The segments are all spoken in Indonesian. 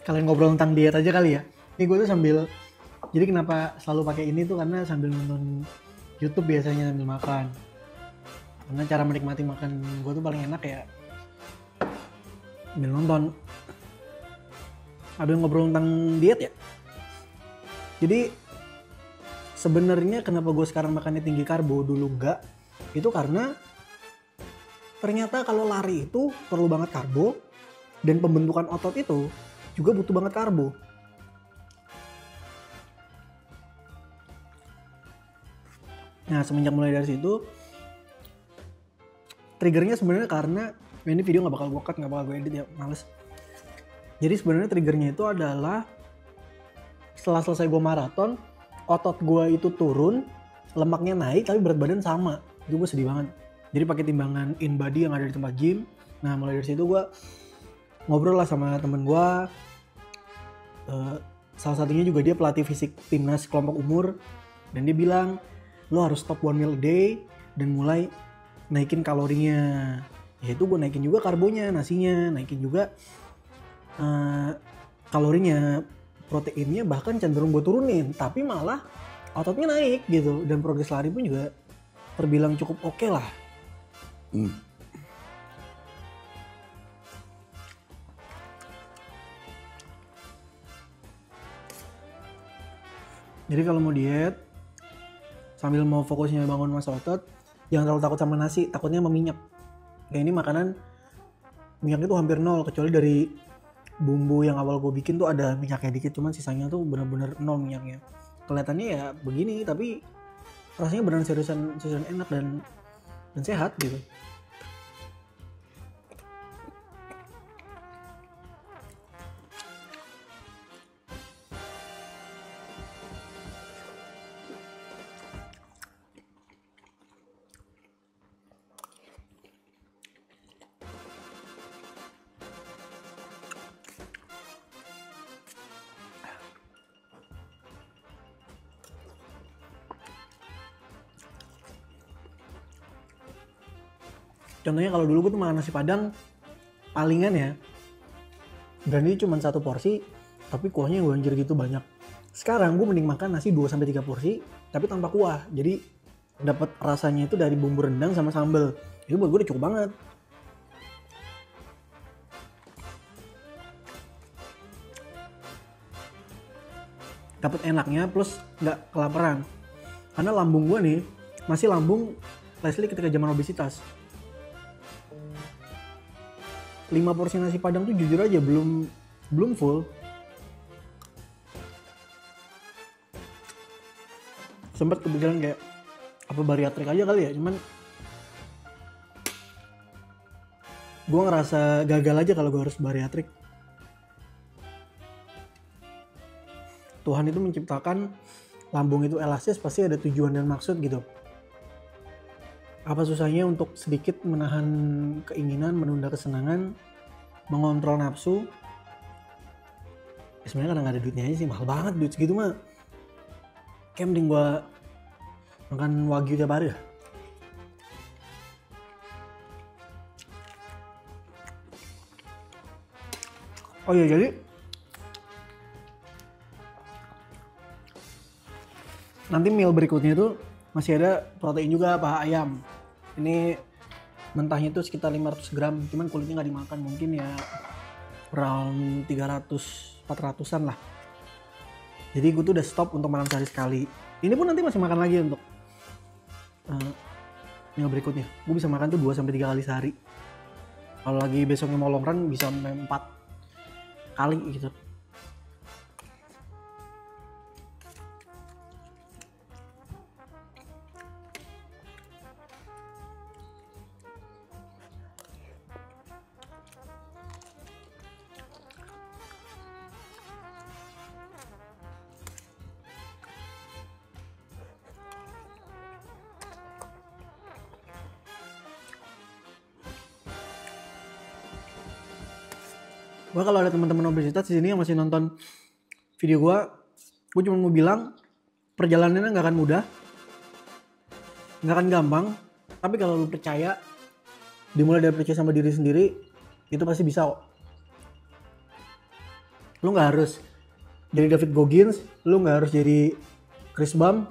kalian ngobrol tentang diet aja kali ya. Ini gue tuh sambil, jadi kenapa selalu pakai ini tuh karena sambil nonton YouTube biasanya sambil makan. Karena cara menikmati makan gue tuh paling enak ya sambil nonton. Sambil ngobrol tentang diet ya. Jadi sebenarnya kenapa gue sekarang makannya tinggi karbo, dulu enggak, itu karena ternyata kalau lari itu perlu banget karbo dan pembentukan otot itu juga butuh banget karbo. Nah semenjak mulai dari situ triggernya sebenarnya karena ini video nggak bakal gue cut, nggak bakal gue edit ya, males. Jadi sebenarnya triggernya itu adalah setelah selesai gue maraton, otot gue itu turun, lemaknya naik tapi berat badan sama. Itu gue sedih banget. Jadi pakai timbangan InBody yang ada di tempat gym. Nah mulai dari situ gue ngobrol lah sama temen gue. Salah satunya juga dia pelatih fisik timnas kelompok umur. Dan dia bilang, lo harus stop one meal a day dan mulai naikin kalorinya. Yaitu gue naikin juga karbonya, nasinya, naikin juga kalorinya, proteinnya bahkan cenderung gue turunin. Tapi malah ototnya naik gitu. Dan progres lari pun juga terbilang cukup oke lah. Jadi kalau mau diet sambil mau fokusnya bangun massa otot, jangan terlalu takut sama nasi, takutnya sama minyak. Kayak ini makanan minyaknya tuh hampir nol, kecuali dari bumbu yang awal gue bikin tuh ada minyaknya dikit, cuman sisanya tuh bener-bener nol minyaknya. Kelihatannya ya begini, tapi rasanya beneran seriusan enak dan sehat gitu. Contohnya kalau dulu gue tuh makan nasi padang palingan ya, dan ini cuma satu porsi tapi kuahnya gue anjir gitu banyak. Sekarang gue mending makan nasi 2-3 porsi tapi tanpa kuah, jadi dapat rasanya itu dari bumbu rendang sama sambal. Itu buat gue udah cukup banget. Dapat enaknya plus nggak kelaparan, karena lambung gue nih masih lambung Leslie ketika zaman obesitas. 5 porsi nasi padang tuh jujur aja belum full. Sempat kepikiran kayak apa bariatrik aja kali ya, cuman gue ngerasa gagal aja kalau gue harus bariatrik. Tuhan itu menciptakan lambung itu elastis, pasti ada tujuan dan maksud gitu. Apa susahnya untuk sedikit menahan keinginan, menunda kesenangan, mengontrol nafsu. Ya sebenarnya karena gak ada duitnya aja sih, mahal banget duit segitu mah. Kayak mending gue makan wagyu tiap hari ya. Oh iya, jadi nanti meal berikutnya itu masih ada protein juga, paha ayam. Ini mentahnya itu sekitar 500 gram, cuman kulitnya nggak dimakan, mungkin ya around 300-400an lah. Jadi gue tuh udah stop untuk malam sehari sekali. Ini pun nanti masih makan lagi untuk meal berikutnya. Gue bisa makan tuh 2-3 kali sehari. Kalau lagi besoknya mau long run bisa sampai 4 kali gitu. Gue kalau ada teman-teman obesitas di sini yang masih nonton video gue cuma mau bilang perjalanannya nggak akan mudah, nggak akan gampang, tapi kalau lu percaya, dimulai dari percaya sama diri sendiri, itu pasti bisa kok. Lu nggak harus jadi David Goggins, lu nggak harus jadi Chris Bum,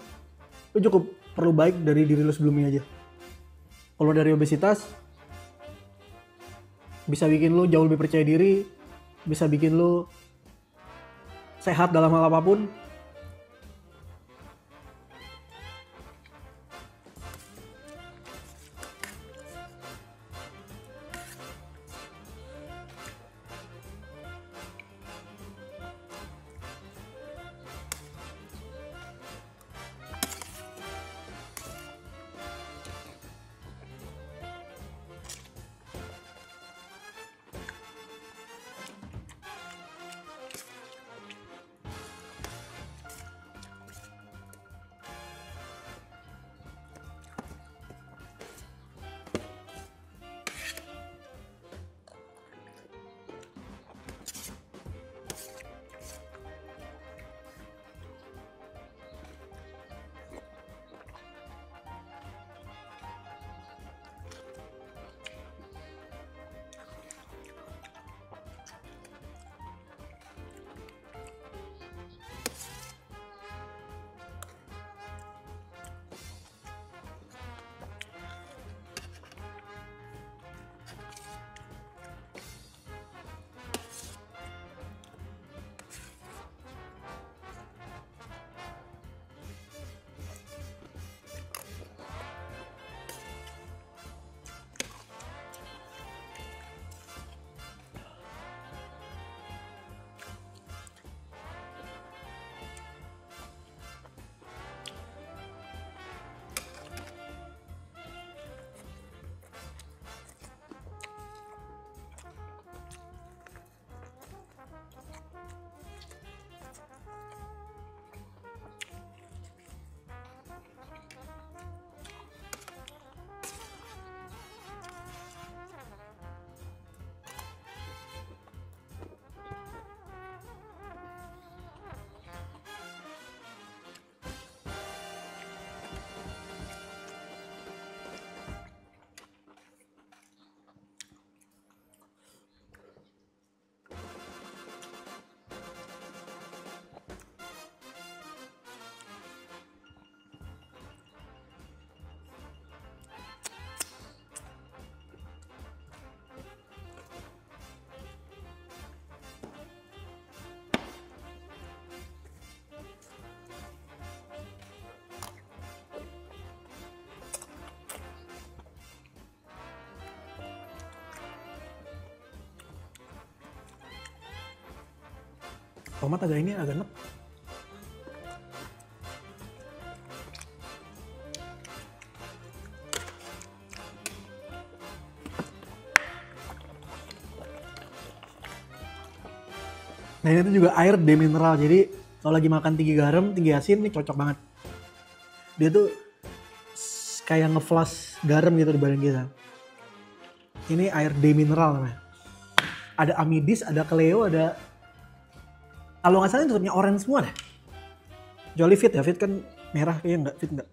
lu cukup perlu baik dari diri lu sebelumnya aja. Kalau dari obesitas bisa bikin lu jauh lebih percaya diri, bisa bikin lu sehat dalam hal apapun. Tomat agak ini agak enak. Nah ini tuh juga air demineral, jadi kalau lagi makan tinggi garam, tinggi asin, ini cocok banget. Dia tuh kayak ngeflash garam gitu di badan kita. Ini air demineral namanya. Ada amidis, ada Cleo, ada... Kalau nggak salah tutupnya orange semua deh. Kecuali Fit ya, Fit kan merah, kayaknya nggak, Fit nggak.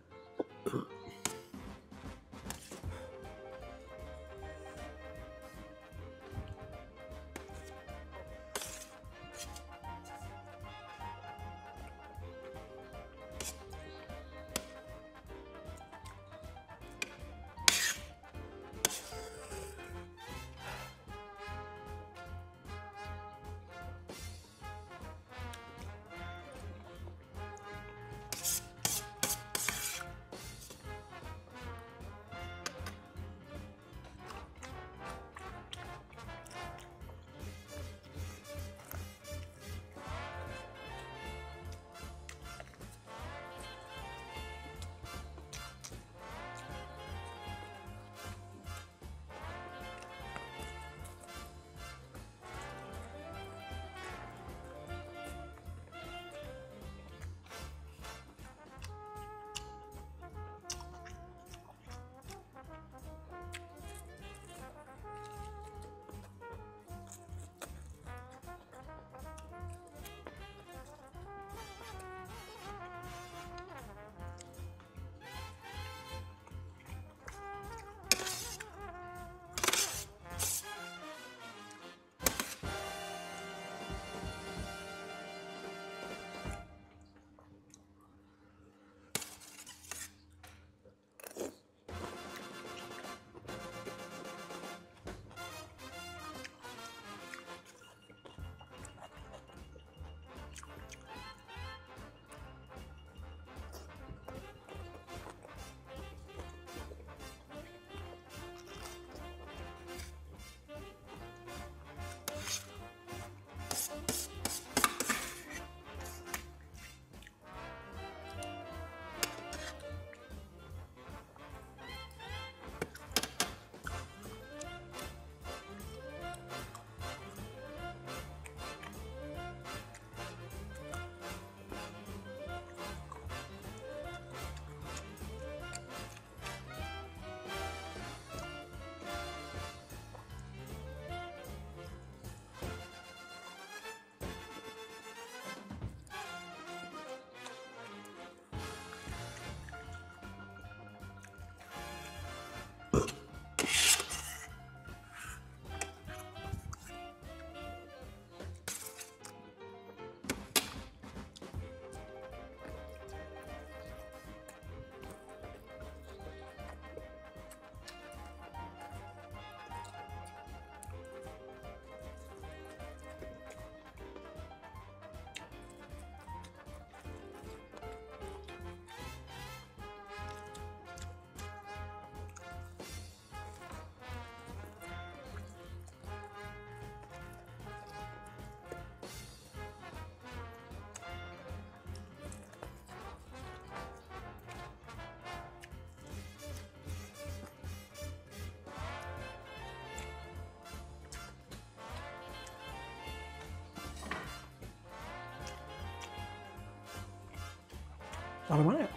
Taruh mana ya?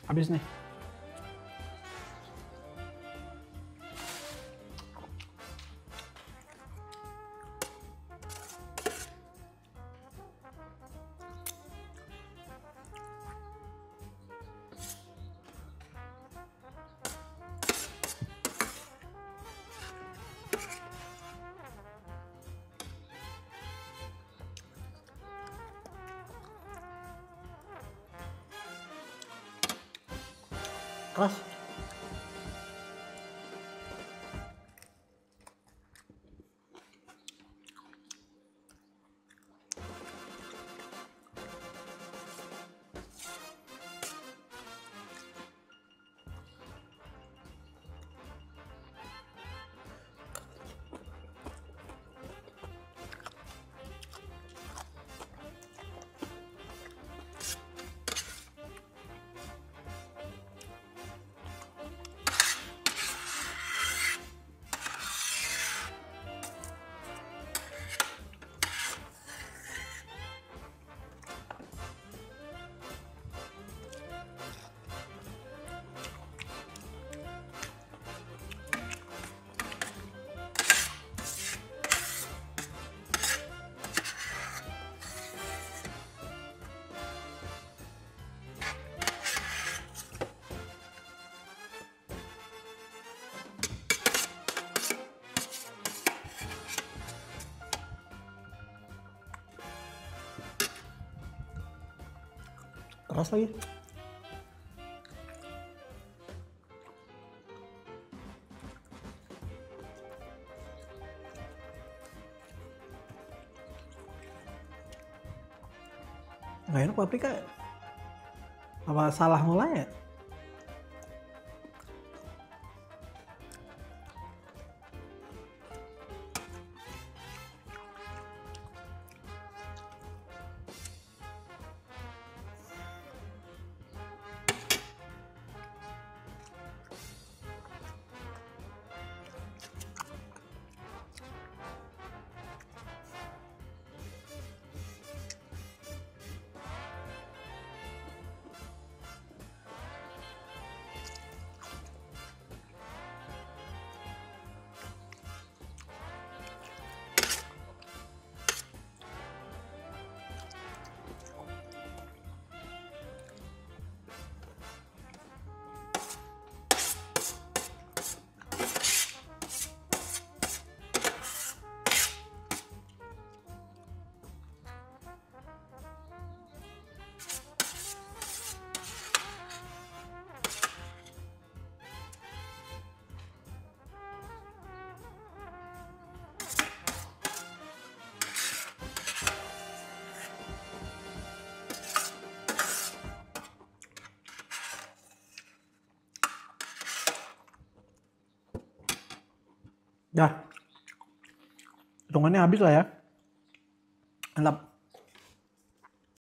Habis nih. Keras. Keras lagi. Nggak enak paprika. Apa salah mulai ya? Dah. Hitungannya habis lah ya. Mantap.